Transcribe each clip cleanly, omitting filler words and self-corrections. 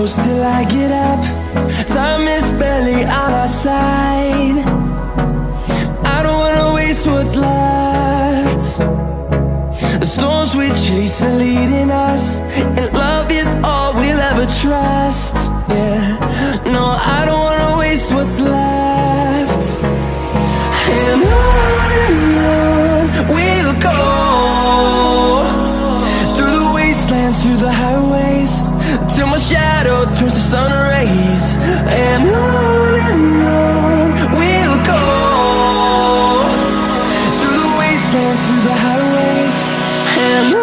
close till I get up. Time is barely on our side. I don't wanna waste what's left. The storms we chase are leading us, and love is all we'll ever trust. Yeah, no, I don't wanna waste what's left. And on we'll go, through the wastelands, through the highways, till my shadow turns to sun rays. And on we'll go, through the wastelands, through the highways, and on.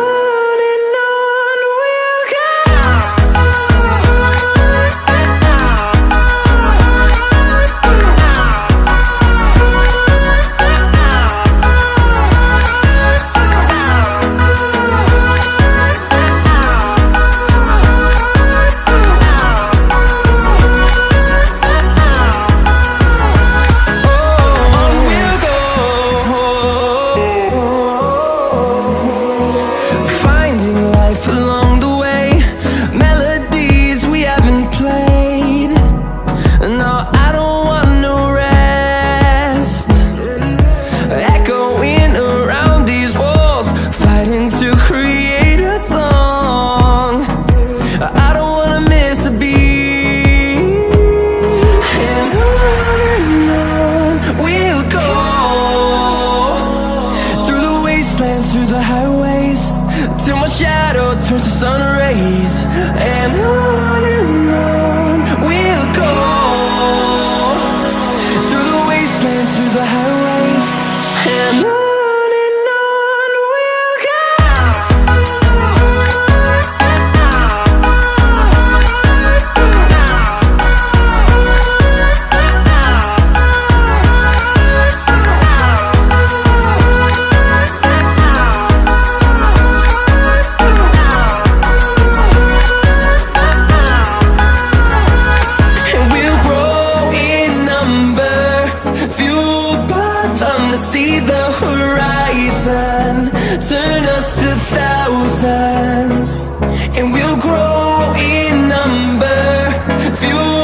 Fuel